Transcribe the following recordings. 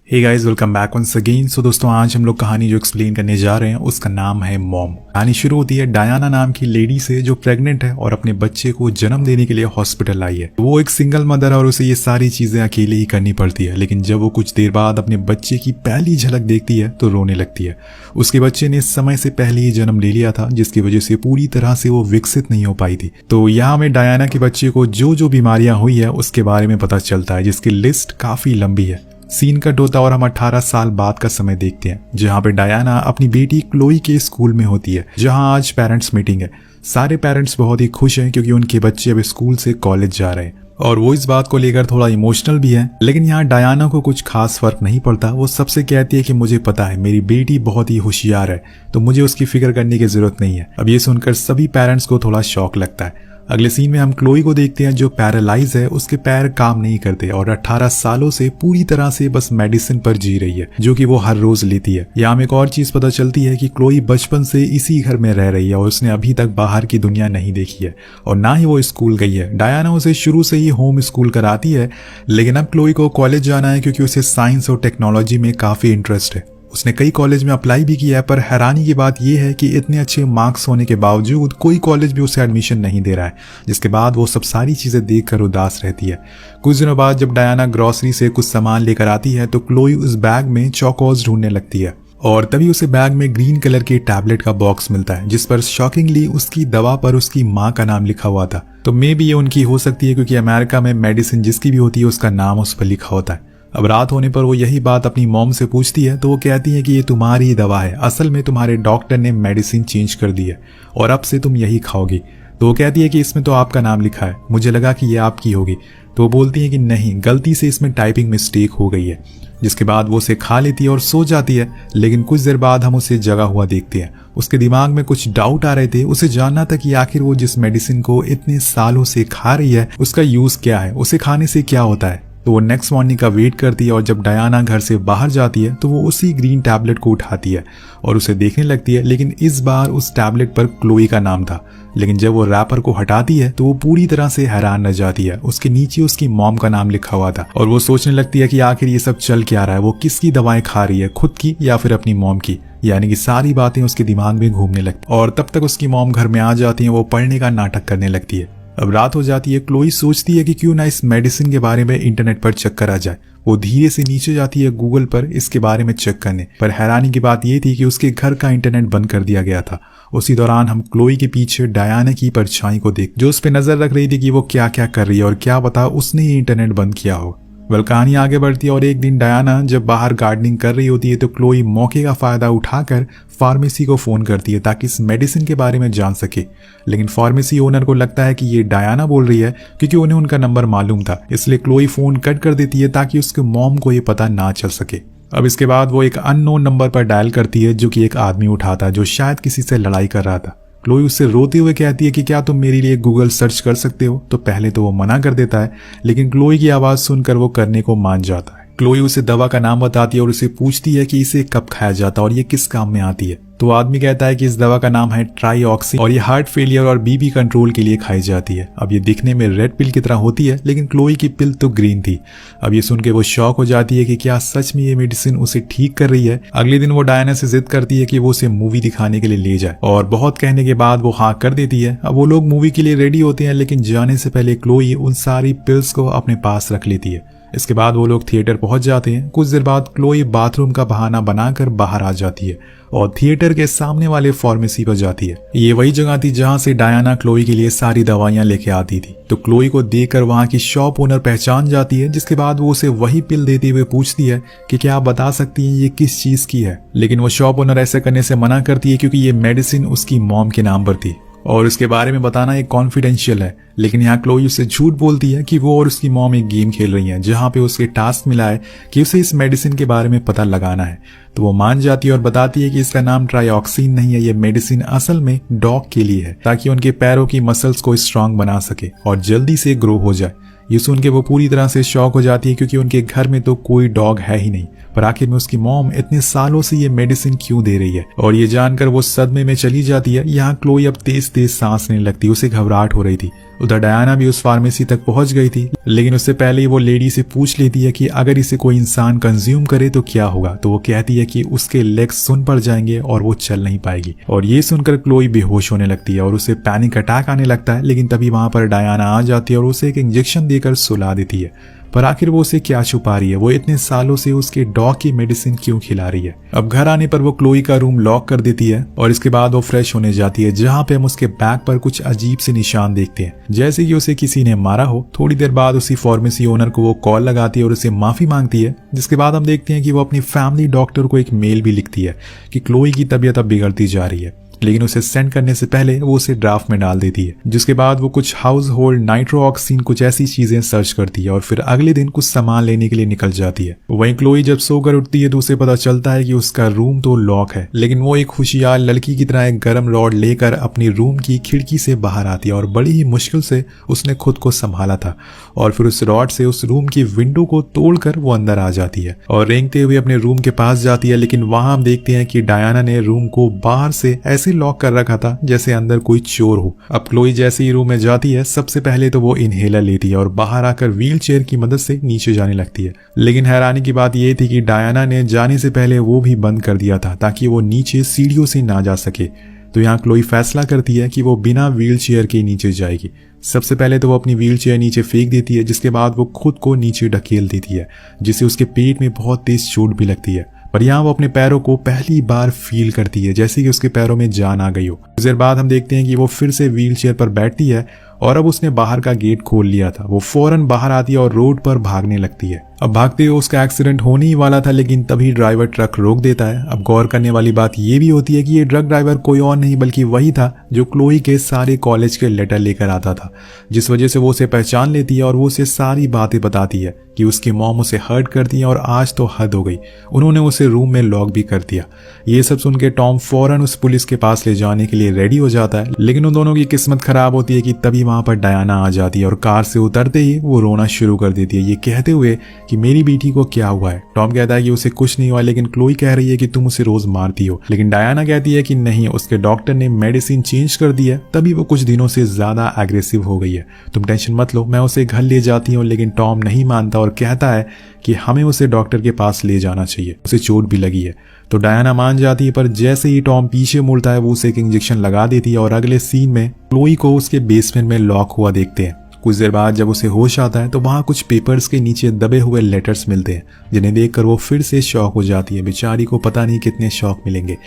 हे guys, welcome back once again. So दोस्तों, आज हम लोग कहानी जो एक्सप्लेन करने जा रहे हैं उसका नाम है मॉम। कहानी शुरू होती है डायना नाम की लेडी से जो प्रेग्नेंट है और अपने बच्चे को जन्म देने के लिए हॉस्पिटल आई है। वो एक सिंगल मदर है और उसे ये सारी चीजें अकेले ही करनी पड़ती है। लेकिन जब वो कुछ देर बाद अपने बच्चे की पहली झलक देखती है तो रोने लगती है। उसके बच्चे ने समय से पहले ही जन्म ले लिया था, जिसकी वजह से पूरी तरह से वो विकसित नहीं हो पाई थी। तो यहाँ में डायना के बच्चे को जो जो बीमारियां हुई है उसके बारे में पता चलता है, जिसकी लिस्ट काफी लंबी है। सीन कट होता है और हम 18 साल बाद का समय देखते हैं, जहां पे डायना अपनी बेटी क्लोई के स्कूल में होती है, जहां आज पेरेंट्स मीटिंग है। सारे पेरेंट्स बहुत ही खुश हैं क्योंकि उनके बच्चे अब स्कूल से कॉलेज जा रहे हैं और वो इस बात को लेकर थोड़ा इमोशनल भी है। लेकिन यहाँ डायना को कुछ खास फर्क नहीं पड़ता। वो सबसे कहती है कि मुझे पता है मेरी बेटी बहुत ही होशियार है, तो मुझे उसकी फिक्र करने की जरूरत नहीं है। अब ये सुनकर सभी पेरेंट्स को थोड़ा शॉक लगता है। अगले सीन में हम क्लोई को देखते हैं जो पैरालाइज है, उसके पैर काम नहीं करते और 18 सालों से पूरी तरह से बस मेडिसिन पर जी रही है, जो कि वो हर रोज लेती है। यहाँ में एक और चीज पता चलती है कि क्लोई बचपन से इसी घर में रह रही है और उसने अभी तक बाहर की दुनिया नहीं देखी है और ना ही वो स्कूल गई है। डायना उसे शुरू से ही होम स्कूल कराती है, लेकिन अब क्लोई को कॉलेज जाना है क्योंकि उसे साइंस और टेक्नोलॉजी में काफी इंटरेस्ट है। उसने कई कॉलेज में अप्लाई भी किया है, पर हैरानी की बात यह है कि इतने अच्छे मार्क्स होने के बावजूद कोई कॉलेज भी उसे एडमिशन नहीं दे रहा है, जिसके बाद वो सब सारी चीजें देखकर उदास रहती है। कुछ दिनों बाद जब डायना ग्रोसरी से कुछ सामान लेकर आती है तो क्लोई उस बैग में चौकोज ढूंढने लगती है और तभी उसे बैग में ग्रीन कलर के टैबलेट का बॉक्स मिलता है, जिस पर शॉकिंगली उसकी दवा पर उसकी माँ का नाम लिखा हुआ था। तो मे भी ये उनकी हो सकती है, क्योंकि अमेरिका में मेडिसिन जिसकी भी होती है उसका नाम उस पर लिखा होता है। अब रात होने पर वो यही बात अपनी मॉम से पूछती है तो वो कहती है कि ये तुम्हारी ही दवा है, असल में तुम्हारे डॉक्टर ने मेडिसिन चेंज कर दी है और अब से तुम यही खाओगी। तो वो कहती है कि इसमें तो आपका नाम लिखा है, मुझे लगा कि ये आपकी होगी। तो वो बोलती है कि नहीं, गलती से इसमें टाइपिंग मिस्टेक हो गई है। जिसके बाद वो उसे खा लेती है और सो जाती है। लेकिन कुछ देर बाद हम उसे जगा हुआ देखते हैं। उसके दिमाग में कुछ डाउट आ रहे थे। उसे जानना था कि आखिर वो जिस मेडिसिन को इतने सालों से खा रही है उसका यूज क्या है, उसे खाने से क्या होता है। तो वो नेक्स्ट मॉर्निंग का वेट करती है और जब डायना घर से बाहर जाती है तो वो उसी ग्रीन टैबलेट को उठाती है और उसे देखने लगती है। लेकिन इस बार उस टैबलेट पर क्लोई का नाम था। लेकिन जब वो रैपर को हटाती है तो वो पूरी तरह से हैरान रह जाती है। उसके नीचे उसकी मॉम का नाम लिखा हुआ था और वो सोचने लगती है कि आखिर ये सब चल क्या रहा है, वो किसकी दवाएं खा रही है, खुद की या फिर अपनी मॉम की। यानी कि सारी बातें उसके दिमाग में घूमने लगती और तब तक उसकी मॉम घर में आ जाती है। वो पढ़ने का नाटक करने लगती है। अब रात हो जाती है। क्लोई सोचती है कि क्यों ना इस मेडिसिन के बारे में इंटरनेट पर चेक करा जाए। वो धीरे से नीचे जाती है गूगल पर इसके बारे में चेक करने, पर हैरानी की बात यह थी कि उसके घर का इंटरनेट बंद कर दिया गया था। उसी दौरान हम क्लोई के पीछे डायना की परछाई को देख, जो उस पर नजर रख रही थी कि वो क्या क्या कर रही है और क्या पता उसने ही इंटरनेट बंद किया हो। कहानी आगे बढ़ती है और एक दिन डायना जब बाहर गार्डनिंग कर रही होती है तो क्लोई मौके का फायदा उठाकर फार्मेसी को फोन करती है ताकि इस मेडिसिन के बारे में जान सके। लेकिन फार्मेसी ओनर को लगता है कि ये डायना बोल रही है, क्योंकि उन्हें उनका नंबर मालूम था। इसलिए क्लोई फोन कट कर देती है ताकि उसके मॉम को ये पता ना चल सके। अब इसके बाद वो एक अननोन नंबर पर डायल करती है, जो कि एक आदमी उठाता है जो शायद किसी से लड़ाई कर रहा था। क्लोई उससे रोते हुए कहती है कि क्या तुम मेरे लिए गूगल सर्च कर सकते हो। तो पहले तो वो मना कर देता है, लेकिन क्लोई की आवाज सुनकर वो करने को मान जाता है। क्लोई उसे दवा का नाम बताती है और उसे पूछती है कि इसे कब खाया जाता है और ये किस काम में आती है। तो आदमी कहता है कि इस दवा का नाम है ट्राईऑक्सिन और ये हार्ट फेलियर और बीपी कंट्रोल के लिए खाई जाती है। अब ये दिखने में रेड पिल की तरह होती है, लेकिन क्लोई की पिल तो ग्रीन थी। अब ये सुन के वो शॉक हो जाती है कि क्या सच में ये मेडिसिन उसे ठीक कर रही है। अगले दिन वो डायना से जिद करती है कि वो उसे मूवी दिखाने के लिए ले जाए और बहुत कहने के बाद वो हाँ कर देती है। अब वो लोग मूवी के लिए रेडी होते हैं, लेकिन जाने से पहले क्लोई उन सारी पिल्स को अपने पास रख लेती है। इसके बाद वो लोग थिएटर पहुंच जाते हैं। कुछ देर बाद क्लोई बाथरूम का बहाना बनाकर बाहर आ जाती है और थिएटर के सामने वाले फार्मेसी पर जाती है। ये वही जगह थी जहां से डायना क्लोई के लिए सारी दवाइयां लेके आती थी। तो क्लोई को देखकर वहां की शॉप ओनर पहचान जाती है, जिसके बाद वो उसे वही पिल देते हुए पूछती है कि क्या आप बता सकती हैं ये किस चीज की है। लेकिन वो शॉप ओनर ऐसा करने से मना करती है क्योंकि ये मेडिसिन उसकी मॉम के नाम पर थी और इसके बारे में बताना एक कॉन्फिडेंशियल है। लेकिन यहाँ क्लोई उससे झूठ बोलती है कि वो और उसकी मॉम एक गेम खेल रही हैं, जहाँ पे उसके टास्क मिला है कि उसे इस मेडिसिन के बारे में पता लगाना है। तो वो मान जाती है और बताती है कि इसका नाम ट्राईऑक्सिन नहीं है, ये मेडिसिन असल में डॉग के लिए है, ताकि उनके पैरों की मसल्स को स्ट्रांग बना सके और जल्दी से ग्रो हो जाए। ये सुन के वो पूरी तरह से शॉक हो जाती है, क्योंकि उनके घर में तो कोई डॉग है ही नहीं। पर आखिर में उसकी मॉम इतने सालों से ये मेडिसिन क्यों दे रही है। और ये जानकर वो सदमे में चली जाती है। यहाँ क्लोई अब तेज तेज सांस लेने लगती है, उसे घबराहट हो रही थी। उधर डायना भी उस फार्मेसी तक पहुंच गई थी, लेकिन उससे पहले ही वो लेडी से पूछ लेती है कि अगर इसे कोई इंसान कंज्यूम करे तो क्या होगा। तो वो कहती है कि उसके लेग्स सुन पड़ जाएंगे और वो चल नहीं पाएगी। और ये सुनकर क्लोई बेहोश होने लगती है और उसे पैनिक अटैक आने लगता है। लेकिन तभी वहां पर डायना आ जाती है और उसे एक इंजेक्शन देकर सुला देती है। पर आखिर वो उसे क्या छुपा रही है, वो इतने सालों से उसके डॉग की मेडिसिन क्यों खिला रही है। अब घर आने पर वो क्लोई का रूम लॉक कर देती है और इसके बाद वो फ्रेश होने जाती है, जहाँ पे हम उसके बैग पर कुछ अजीब से निशान देखते हैं, जैसे कि उसे किसी ने मारा हो। थोड़ी देर बाद उसी फार्मेसी ओनर को वो कॉल लगाती है और उसे माफी मांगती है, जिसके बाद हम देखते हैं कि वो अपनी फैमिली डॉक्टर को एक मेल भी लिखती है कि क्लोई की तबीयत अब बिगड़ती जा रही है। लेकिन उसे सेंड करने से पहले वो उसे ड्राफ्ट में डाल देती है, जिसके बाद वो कुछ हाउस होल्ड नाइट्रोऑक्सीन कुछ ऐसी चीजें सर्च करती है और फिर अगले दिन कुछ सामान लेने के लिए निकल जाती है। वहीं क्लोई जब सोकर उठती है तो उसे पता चलता है कि उसका रूम तो लॉक है, लेकिन वो एक होशियार लड़की की तरह एक गर्म रॉड लेकर अपनी रूम की खिड़की से बाहर आती है और बड़ी ही मुश्किल से उसने खुद को संभाला था और फिर उस रॉड से उस रूम की विंडो को तोड़कर वो अंदर आ जाती है और रेंगते हुए अपने रूम के पास जाती है। लेकिन वहां हम देखते हैं कि डायना ने रूम को बाहर से ऐसे लॉक कर रखा था जैसे अंदर कोई चोर हो। अब क्लोई जैसे ही रूम में जाती है, सबसे पहले तो वो इनहेलर लेती है और बाहर आकर व्हील चेयर की मदद से नीचे जाने लगती है। लेकिन हैरानी की बात यह थी कि डायना ने जाने से पहले वो भी बंद कर दिया था ताकि वो नीचे सीढ़ियों से ना जा सके। तो यहाँ क्लोई फैसला करती है कि वो बिना व्हील चेयर के नीचे जाएगी। सबसे पहले तो वो अपनी व्हील चेयर नीचे फेंक देती है, जिसके बाद वो खुद को नीचे ढकेल देती है, जिससे उसके पेट में बहुत तेज चोट भी लगती है। पर यहाँ वो अपने पैरों को पहली बार फील करती है, जैसे कि उसके पैरों में जान आ गई हो। कुछ देर बाद हम देखते हैं कि वो फिर से व्हील चेयर पर बैठती है और अब उसने बाहर का गेट खोल लिया था। वो फौरन बाहर आती है और रोड पर भागने लगती है। अब भागते हुए उसका एक्सीडेंट होने ही वाला था, लेकिन तभी ड्राइवर ट्रक रोक देता है। अब गौर करने वाली बात यह भी होती है कि ये ट्रक ड्राइवर कोई और नहीं बल्कि वही था जो क्लोई के सारे कॉलेज के लेटर लेकर आता था, जिस वजह से वो उसे पहचान लेती है और वो उसे सारी बातें बताती है कि उसकी मॉम उसे हर्ट करती है और आज तो हद हो गई, उन्होंने उसे रूम में लॉक भी कर दिया। ये सब सुन के टॉम फौरन उस पुलिस के पास ले जाने के लिए रेडी हो जाता है, लेकिन उन दोनों की किस्मत खराब होती है कि तभी वहां पर डायना आ जाती है और कार से उतरते ही वो रोना शुरू कर देती है, ये कहते हुए कि मेरी बेटी को क्या हुआ है। टॉम कहता है कि उसे कुछ नहीं हुआ, लेकिन क्लोई कह रही है कि तुम उसे रोज मारती हो। लेकिन डायना कहती है कि नहीं, उसके डॉक्टर ने मेडिसिन चेंज कर दी है, तभी वो कुछ दिनों से ज्यादा एग्रेसिव हो गई है, तुम टेंशन मत लो, मैं उसे घर ले जाती हूँ। लेकिन टॉम नहीं मानता और कहता है कि हमें उसे डॉक्टर के पास ले जाना चाहिए, उसे चोट भी लगी है। तो डायना मान जाती है, पर जैसे ही टॉम पीछे मुड़ता है वो उसे एक इंजेक्शन लगा देती है और अगले सीन में क्लोई को उसके बेसमेंट में लॉक हुआ देखते हैं। कुछ देर बाद जब उसे होश आता है तो वहां कुछ पेपर्स के नीचे दबे हुए लेटर्स मिलते हैं, जिन्हें देखकर वो फिर से शॉक हो जाती है। बेचारी को पता नहीं कितने शॉक मिलेंगे।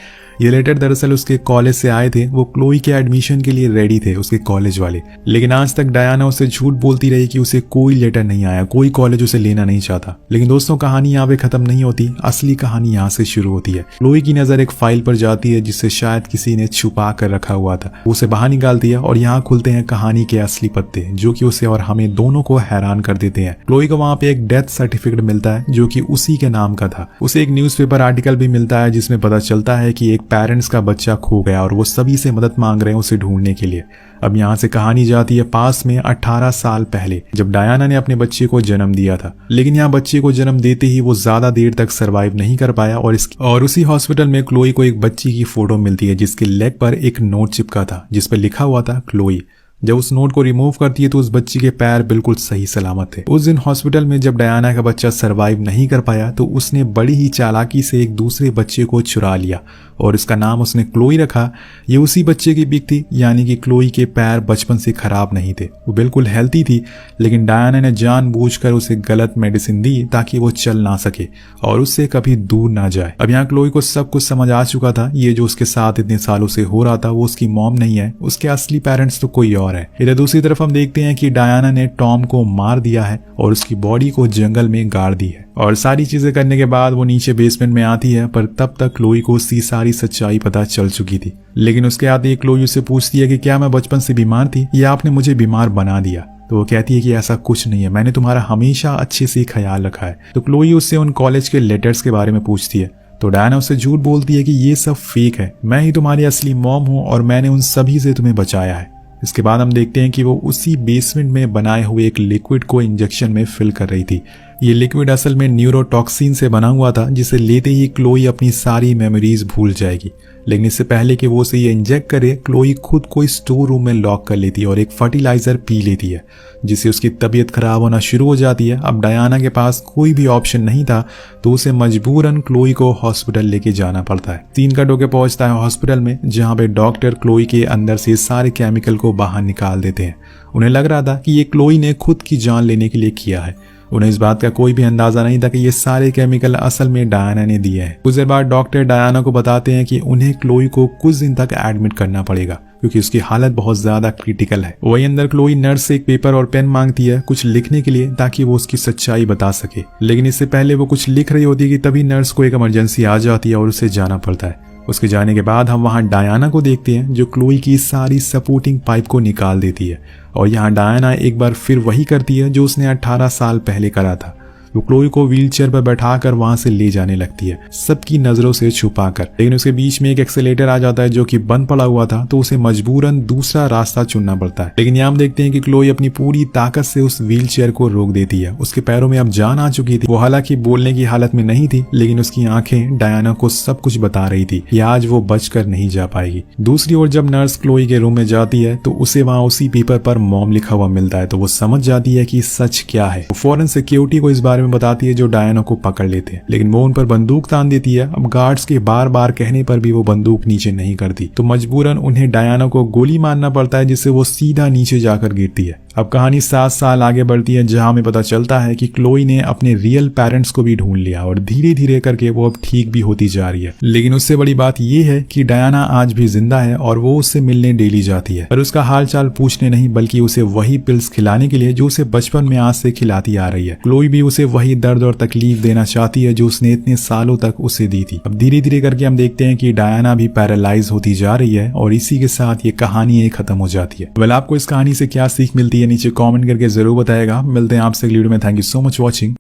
ये लेटर दरअसल उसके कॉलेज से आए थे, वो क्लोई के एडमिशन के लिए रेडी थे उसके कॉलेज वाले, लेकिन आज तक डायना उसे झूठ बोलती रही कि उसे कोई लेटर नहीं आया, कोई कॉलेज उसे लेना नहीं चाहता। लेकिन दोस्तों, कहानी यहाँ पे खत्म नहीं होती, असली कहानी यहाँ से शुरू होती है। क्लोई की नजर एक फाइल पर जाती है जिसे शायद किसी ने छुपा कर रखा हुआ था, उसे बाहर निकालती है और यहाँ खुलते हैं कहानी के असली पत्ते, जो कि उसे और हमें दोनों को हैरान कर देते हैं। क्लोई को वहाँ पे एक डेथ सर्टिफिकेट मिलता है जो कि उसी के नाम का था। उसे एक न्यूज़पेपर आर्टिकल भी मिलता है जिसमें पता चलता है कि एक पेरेंट्स का बच्चा खो गया और वो सभी से मदद मांग रहे हैं उसे ढूंढने के लिए। अब यहाँ से कहानी जाती है पास में 18 साल पहले, जब डायना ने अपने बच्चे को जन्म दिया था। लेकिन यहाँ बच्चे को जन्म देते ही वो ज्यादा देर तक सरवाइव नहीं कर पाया और उसी हॉस्पिटल में क्लोई को एक बच्ची की फोटो मिलती है जिसके लेग पर एक नोट चिपका था जिस पर लिखा हुआ था क्लोई। जब उस नोट को रिमूव करती है तो उस बच्ची के पैर बिल्कुल सही सलामत थे। उस दिन हॉस्पिटल में जब डायना का बच्चा सरवाइव नहीं कर पाया तो उसने बड़ी ही चालाकी से एक दूसरे बच्चे को चुरा लिया और इसका नाम उसने क्लोई रखा। ये उसी बच्चे की पिक थी, यानी कि क्लोई के पैर बचपन से खराब नहीं थे, वो बिल्कुल हेल्थी थी। लेकिन डायना ने जानबूझकर उसे गलत मेडिसिन दी ताकि वो चल ना सके और उससे कभी दूर ना जाए। अब यहाँ क्लोई को सब कुछ समझ आ चुका था, ये जो उसके साथ इतने सालों से हो रहा था वो उसकी मॉम नहीं है, उसके असली पेरेंट्स तो कोई और है। इधर दूसरी तरफ हम देखते हैं कि डायना ने टॉम को मार दिया है और उसकी बॉडी को जंगल में गाड़ दी है और सारी चीजें करने के बाद वो नीचे बेसमेंट में आती है, पर तब तक क्लोई को उसकी सारी सच्चाई पता चल चुकी थी। लेकिन उसके आते ही क्लोई उससे पूछती है कि क्या मैं बचपन से बीमार थी या आपने मुझे बीमार बना दिया। तो वो कहती है कि ऐसा कुछ नहीं है, मैंने तुम्हारा हमेशा अच्छे से ख्याल रखा है। तो क्लोई उससे उन कॉलेज के लेटर्स के बारे में पूछती है, तो डायना उससे झूठ बोलती है कि ये सब फेक है, मैं ही तुम्हारी असली मॉम हूँ और मैंने उन सभी से तुम्हें बचाया है। इसके बाद हम देखते हैं कि वो उसी बेसमेंट में बनाए हुए एक लिक्विड को इंजेक्शन में फिल कर रही थी ये लिक्विड असल में न्यूरोटॉक्सिन से बना हुआ था, जिसे लेते ही क्लोई अपनी सारी मेमोरीज भूल जाएगी। लेकिन इससे पहले कि वो उसे ये इंजेक्ट करे, क्लोई खुद को स्टोर रूम में लॉक कर लेती है और एक फर्टिलाइजर पी लेती है, जिससे उसकी तबीयत खराब होना शुरू हो जाती है। अब डायना के पास कोई भी ऑप्शन नहीं था, तो उसे मजबूरन क्लोई को हॉस्पिटल लेके जाना पड़ता है। सीन कट होकर पहुंचता है हॉस्पिटल में, जहाँ पे डॉक्टर क्लोई के अंदर से सारे केमिकल को बाहर निकाल देते हैं। उन्हें लग रहा था कि ये क्लोई ने खुद की जान लेने के लिए किया है। उन्हें इस बात का कोई भी अंदाजा नहीं था कि ये सारे केमिकल असल में डायना ने दिए हैं। कुछ देर बाद डॉक्टर डायना को बताते हैं कि उन्हें क्लोई को कुछ दिन तक एडमिट करना पड़ेगा, क्योंकि उसकी हालत बहुत ज्यादा क्रिटिकल है। वही अंदर क्लोई नर्स से एक पेपर और पेन मांगती है कुछ लिखने के लिए, ताकि वो उसकी सच्चाई बता सके। लेकिन इससे पहले वो कुछ लिख रही होती है कि तभी नर्स को एक इमरजेंसी आ जाती है और उसे जाना पड़ता है। उसके जाने के बाद हम वहां डायना को देखते हैं, जो क्लोई की सारी सपोर्टिंग पाइप को निकाल देती है। और यहाँ डायना एक बार फिर वही करती है जो उसने 18 साल पहले करा था। वो क्लोई को व्हीलचेयर पर बैठाकर वहां से ले जाने लगती है, सबकी नजरों से छुपाकर। लेकिन उसके बीच में एक एक्सेलेटर आ जाता है जो कि बंद पड़ा हुआ था, तो उसे मजबूरन दूसरा रास्ता चुनना पड़ता है। लेकिन यहाँ हम देखते हैं कि क्लोई अपनी पूरी ताकत से उस व्हीलचेयर को रोक देती है। उसके पैरों में अब जान आ चुकी थी। वो हालांकि बोलने की हालत में नहीं थी, लेकिन उसकी आंखें डायना को सब कुछ बता रही थी कि आज वो बचकर नहीं जा पाएगी। दूसरी ओर जब नर्स क्लोई के रूम में जाती है, तो उसे वहां उसी पेपर पर मॉम लिखा हुआ मिलता है। तो वो समझ जाती है कि सच क्या है। वो फौरन सिक्योरिटी को इस बारे में बताती है, जो डायना को पकड़ लेते हैं। लेकिन वो उन पर बंदूक तान देती है। अब गार्ड्स के बार बार कहने पर भी वो बंदूक नीचे नहीं करती, तो मजबूरन उन्हें डायना को गोली मारना पड़ता है, जिससे वो सीधा नीचे जाकर गिरती है। अब कहानी 7 साल आगे बढ़ती है, जहां हमें पता चलता है कि क्लोई ने अपने रियल पेरेंट्स को भी ढूंढ लिया और धीरे धीरे करके वो अब ठीक भी होती जा रही है। लेकिन उससे बड़ी बात यह है कि डायना आज भी जिंदा है और वो उससे मिलने डेली जाती है, पर उसका हाल चाल पूछने नहीं, बल्कि उसे वही पिल्स खिलाने के लिए जो उसे बचपन में आज से खिलाती आ रही है। क्लोई भी उसे वही दर्द और तकलीफ देना चाहती है जो उसने इतने सालों तक उसे दी थी। अब धीरे धीरे करके हम देखते हैं कि डायना भी पैरालाइज होती जा रही है और इसी के साथ ये कहानी खत्म हो जाती है। वेल, आपको इस कहानी से क्या सीख मिलती है नीचे कमेंट करके जरूर बताएगा। मिलते हैं आपसे अगली वीडियो में। Thank you so much watching.